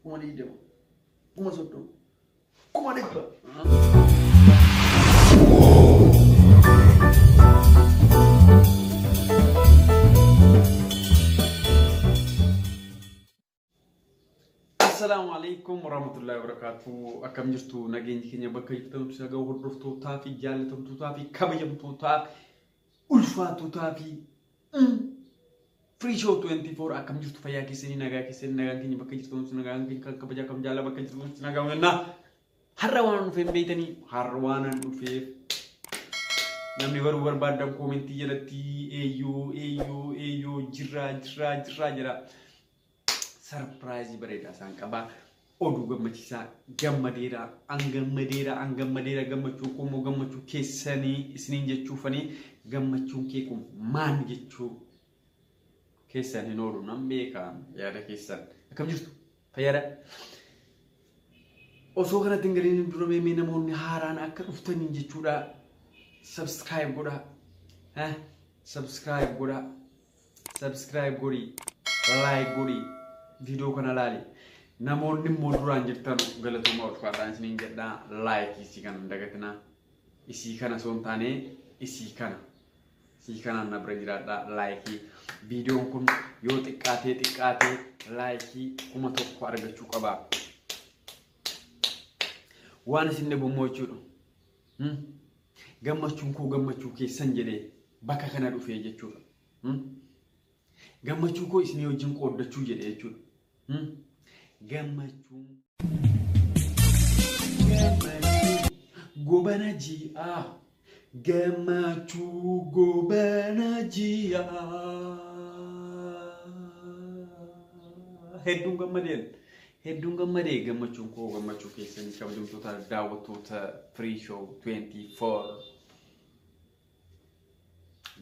kuma diidama kuma soddoma kuma dhibba. السلام عليكم ورحمة الله وبركاته. أكم جرتوا نجين كنيا بكيت تمسك جو هرفتو تافي جال تمتو تافي كبيم تو تاف ألفا تو تافي فري شو 24. أكم جرتوا فيا كيسني نجا كنيا بكيت تمسك نجا كنيا كبيجا كم جالا بكيت تمسك نجا ونا هروان في بيتني هروان في نمني ور بعد كومنتي جلتي أيو جرا surprise berita sangkaba odu gammachiisa gammadeera angammadeera gammachuu kumoo gammachuu keessanii isiniin jechuufanii gammachuun kee kun maan jechuu keessanii nooru nan beekaa yaada keessan akkam jirtu fayyada osoo kanatti hin galiin dura mee namoonni haaraan akka dhuftanii jechuudha subscribe godha subscribe godhi like godhi video kana laali namoonni moduraan jirtan galatuma ulfaataan isiniin jedha like isii kana dagatina isii kana soontaane isii kana na bira jiraadha like video kun yoo xiqqaatee like kuma tokko argachuu qaba waan isin dhibummoo jechuudha gammachuun koo gammachuu keessan jedhee bakka kana dhufee jechuudha gammachuu koo isin wajjin qooddachuu jedhee jechuudha gammachuun gobana ji'a gammachuu gobana ji'a hedduun gammadee gammachuun koo gammachuu keessanii kabajamtoota daawwattoota free show 24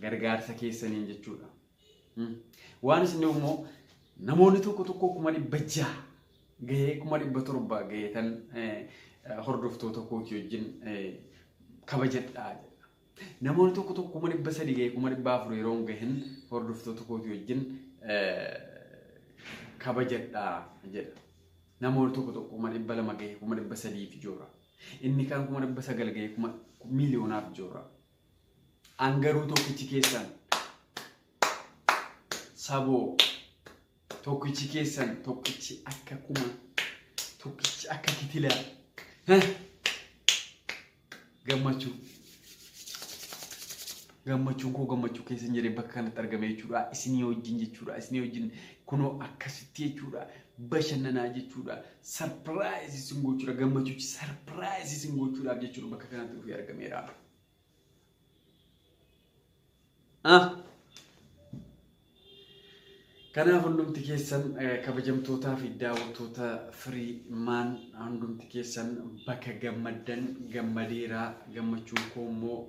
gargaarsa keessaniin jechuudha waan isin immoo namoonni tokko kuma dhibba jaha gahee kuma dhibba torba gahee tan hordoftoota kooti wajjin kabajadhaa jedha. Namoonni tokko kuma dhibba sadi gahee kuma dhibba afur yeroo gahin hordoftoota kooti wajjin kabajadhaa jedha. Namoonni tokko kuma dhibba lama gahee kuma dhibba sadiif joora. Inni kan kuma dhibba sagal gahee kuma miiliyoonaaf joora. Angaruu tokkichi keessan saboo tokkichi keessan tokkichi akka kitila gammachuun koo gammachuu keessan jedhee bakka kanatti argame jechuudha isinii wajjin jechuudha isinii wajjin kunoo akkasitti jechuudha bashannanaa jechuudha surprise isin gochuudha gammachuuchi surprise isin gochuudhaaf jechuudha bakka kanatti dhufee argameera. Kanaaf hundumti keessan kabajamtootaa fi daawwattoota free man hundumti keessan bakka gammaddan gammadeeraa gammachuun koo immoo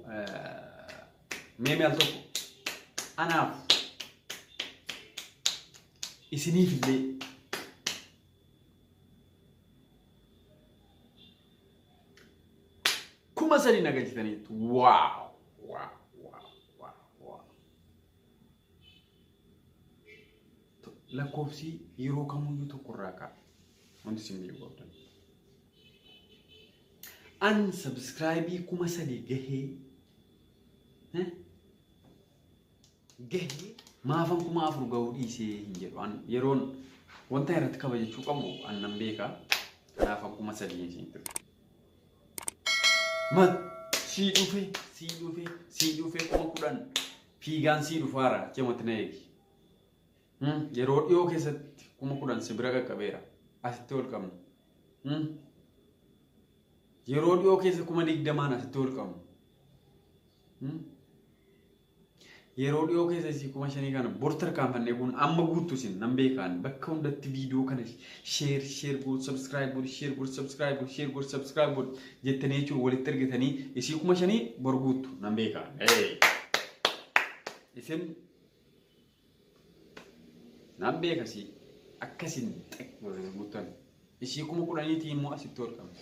meemee al tokko anaaf isiniif illee kuma sadii nagalchitaniitu waaw. lakkoofsi yeroo kamuyyuu tokko irraa ka'a wanti isin beektan an subscribe kuma sadii gahee maafan kuma afur gahuu dhiisee hin jedhu an yeroon wanta irratti kabajachuu qabu an nan beeka kanaafan kuma sadii hin jiru sii dhufe kuma kudhan fiigaan sii dhufaara cimatti na eegi yeroo dhiyoo keessatti kuma kudhan sibira qaqqabeera asitti ol qabna yeroo dhiyoo keessa kuma 20 asitti ol qabna yeroo dhiyoo keessa isii kuma 5 kana bortar kaanfannee kun amma guutu isin nan beekaan bakka hundatti viidiyoo kana share godhu subscribe godhu jettanii jechuun walitti argatanii isii kuma 5 bor guutu nan beekaan isin nan beekasi akkasin guutan isii kuma kudhaniitii immoo asitti ol qabna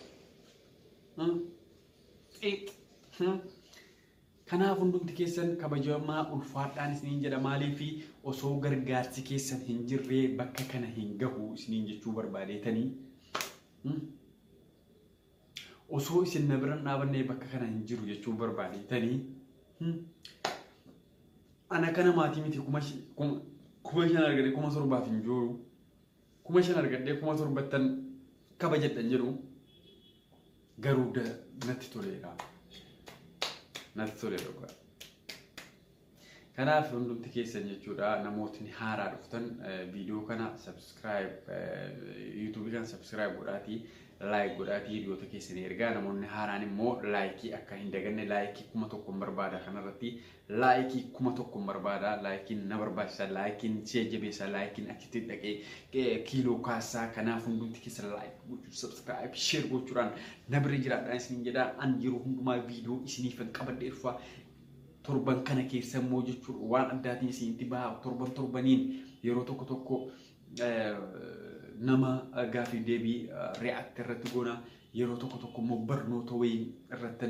Kanaaf hundumti keessan kabajamaa ulfaadhaan isiniin jedha maaliifi osoo gargaarsi keessan hin jirree bakka kana hin gahu isiniin jechuu barbaadeetanii. Osoo isin na biran dhaabannee bakka kana hin jiru jechuu barbaadeetanii. Ana kana maatii miti kuma shan argadee kuma torbaaf hin jiru. Kuma shan argadee kuma torbattan kabajadhan jedhu garuu natti toleera. Natti toleera. Kanaaf hundumti keessan jechuudha namootni haaraa dhuftan viidiyoo kana subscribe YouTube kan subscribe godhaatii like godhaatii viidiyoota keessan ergaa namoonni haaraan immoo like akka hin daganne like kuma tokko barbaada kanarratti like kuma tokko barbaada like na barbaachisa like see jabeessa like achitti dhaqee kiiloo kaasaa kanaaf hundumti keessan like gochuu subscribe share gochuudhaan na bira jiraadhaan isin jedha an jiru hundumaa viidiyoo isiniif qabadhee dhufa torban kana keessa immoo jechuudha waan addaatiin isinitti baha torbaniin yeroo tokko nama gaafii deebii react irratti goona yeroo tokko immoo barnoota wayii irratti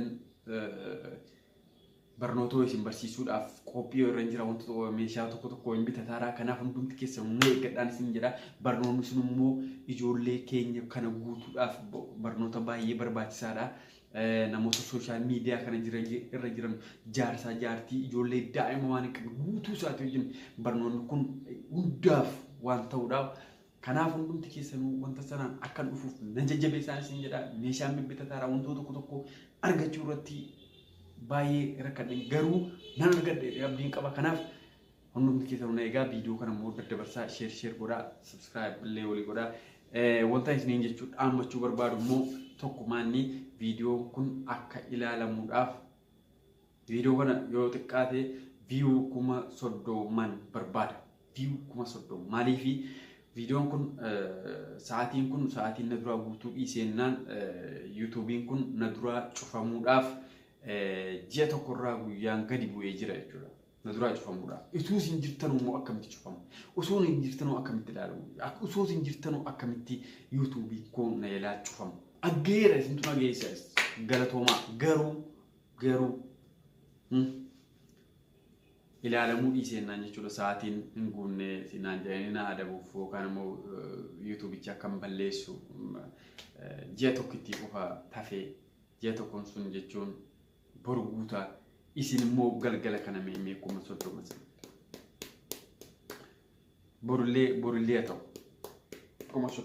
barnoota wayii isin barsiisuudhaaf qophii irra jira wantoota meeshaa tokko hin bitataara kanaaf hundumti keessan nu eeggadhaan isin jedha barnoonni sun immoo ijoollee keenya kana guutuudhaaf barnoota baay'ee barbaachisaadha. Namoota social media kana irra jiran jaarsaa jaartii ijoollee daa'ima waan qabu guutuu isaati wajjin barnoonni kun hundaaf waan ta'uudhaaf kanaaf hundumti keessanuu wanta sanaan akkan dhufuuf na jajjabeessaan isin jedha meeshaan bibbitataara wantoota tokko argachuu irratti baay'ee rakkadhe garuu nan argadhe abdiin qaba kanaaf hundumti keessanuu na egaa viidiyoo kana immoo daddabarsaa share godhaa subscribe illee walii godhaa wanta isiniin jechuudha dhaammachuu barbaadu immoo tokkumaanni viidiyoo kun akka ilaalamuudhaaf viidiyoo kana yoo xiqqaate view kuma 30 barbaada view kuma 30 maaliifi viidiyoon kun sa'aatiin kun sa'aatiin na duraa guutuu dhiisennaan YouTubein kun na duraa cufamuudhaaf ji'a tokkorraa guyyaan gadi bu'ee jira jechuudha na duraa cufamuudhaaf osoo isin jirtanuu immoo akkamitti cufamu osoo hin jirtanuu akkamitti ilaalamu osoo isin jirtanuu akkamitti YouTubein kun na ilaa cufamu aggeera isintu nageessas galatoomaa garuu ilaalamuu dhiisennaan jechuudha sa'aatiin hin guunne sinaan jedhanii na adabuuf yookaan immoo YouTubicha akkam balleessu ji'a tokkitti qofa tafee ji'a tokkoon sun jechuun boru guutaa isin immoo galgala kana mee kuma 30 borullee ta'u kuma 30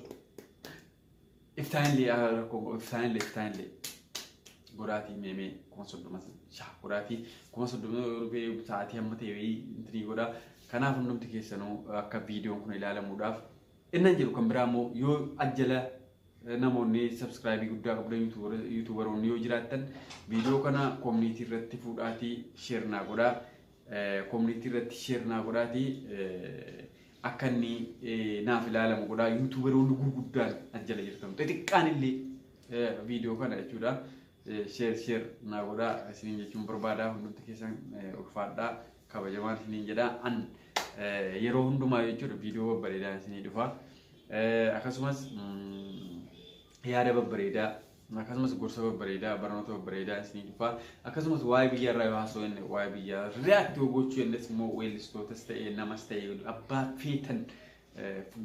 iftaanillee godhaatii meemee kuma 30 godhaatii kuma 30 sa'aatii hamma ta'e intini godhaa kanaaf hundumti keessanuu akka viidiyoon kun ilaalamuudhaaf innan jedhu kan biraa immoo yoo ajjala namoonni subscribe guddaa qabdan YouTuberoonni yoo jiraattan viidiyoo kana community irratti fuudhaatii share naa godhaa community irratti share naa godhaatii akka inni naaf ilaalamu godhaa YouTuberoonni gurguddaan ajjala jirtan xixiqqaan illee viidiyoo kana jechuudha share naa godhaa isiniin jechuun barbaada hundumti keessan ulfaadhaa kabajamaan isiniin jedha an yeroo hundumaa jechuudha viidiyoo babbareedaa isinii dhufa akkasumas yaada babbareedaa akkasumas gorsa babbareedaa barnoota babbareedaa isinii dhufa akkasumas waa'ee biyya irraa yoo haasofne waa'ee biyya react gochuu innis immoo weellistootas ta'e namas ta'e abbaa feetan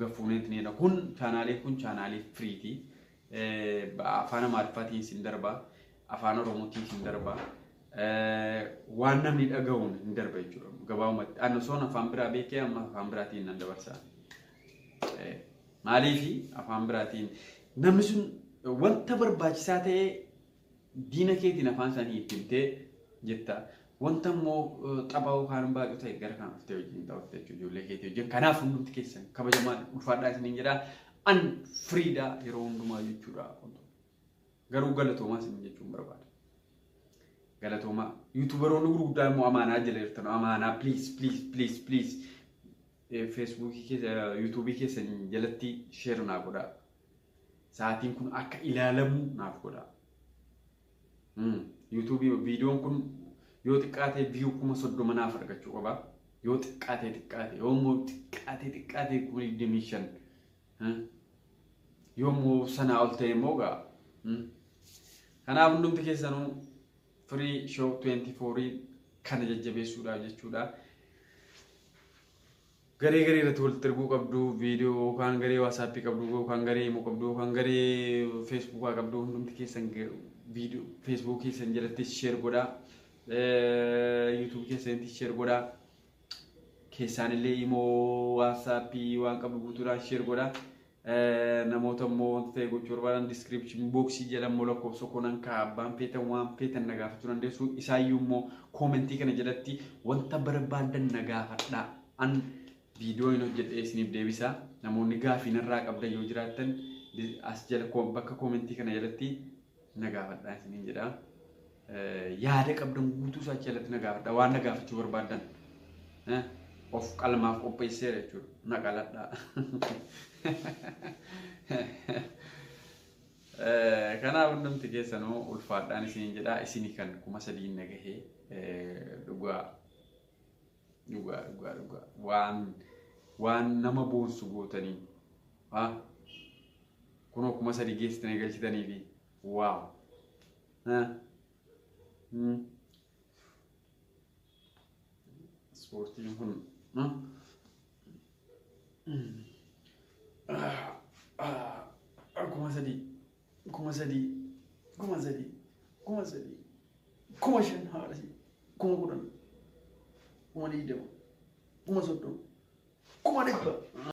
gafuuneetiniidha kun chaanaalee firiiti afaan amaariffaatiin isin darba afaan oromootiin isin darba waan namni dhaga'uun hin darba jechuudha gabaabumatti annasoon afaan biraa beekee amma afaan biraatiin nan dabarsa maaliifi afaan biraatiin namni sun wanta barbaachisaa ta'e diina keetiin afaan isaanii ittimtee jetta wanta immoo xaphaa yookaan baay'oo ta'e gara kan dhuftee wajjin ta'utti jechuudha ijoollee keetii wajjin kanaaf hundumti keessan kabajamaan ulfaadhaa isiniin jedha an firiidhaa yeroo hundumaa jechuudha garuu galatoomaa isin jechuun barbaada galatoomaa YouTuberoonni gurguddaa immoo amaanaa jala jirtan amaanaa please Facebook keessa YouTube keessan jalatti share naa godhaa sa'aatiin kun akka ilaalamu naaf godhaa YouTube viidiyoon kun yoo xiqqaate view kuma 30 naaf argachuu qaba yoo xiqqaate yoo immoo xiqqaate kuma 25 yoo immoo sanaa ol ta'e immoo gaa kanaaf hundumti keessanuu free show 24 kana jajjabeessuudhaaf jechuudha. Garee irratti walitti erguu qabdu viidiyoo yookaan garee waatsaappii qabdu yookaan garee immoo qabdu yookaan garee feesbuukaa qabdu hundumti keessan viidiyoo feesbuuk keessan jalatti sheer godhaa yuutuub keessatti sheer godhaa keessaan illee immoo waatsaappii waan qabdu guutuudhaan sheer godhaa. Namoota immoo wanta ta'e gochuu barbaadan description boxii jala immoo lakkoofsa konan kaabbaan feetan waan feetan nagaafachuu dandeessu. Isaayyuu immoo koomentii kana jalatti wanta barbaadan nagaafadhaa. An viidiyoo hin hojjedhee isiniif deebisa. Namoonni gaafii narraa qabdan yoo jiraattan as jala bakka koomentii kana jalatti nagaafadhaa isiniin jedha. Yaada qabdan guutuu isaa jalatti nagaafadhaa. Waan nagaafachuu barbaadan of qalmaaf qopheesseera jechuudha. Naqaladhaa. Kanaaf hundumti keessanuu ulfaadhaan isiniin jedha. Isinii kan 3,000 nagahee dhugaa waan nama boonsu gootanii kunoo 3,000 geessitanii galchitanii fi waaw ispoortiin kun kuma sadii 5,000 haadha 10,000 20,000 30,000 10,000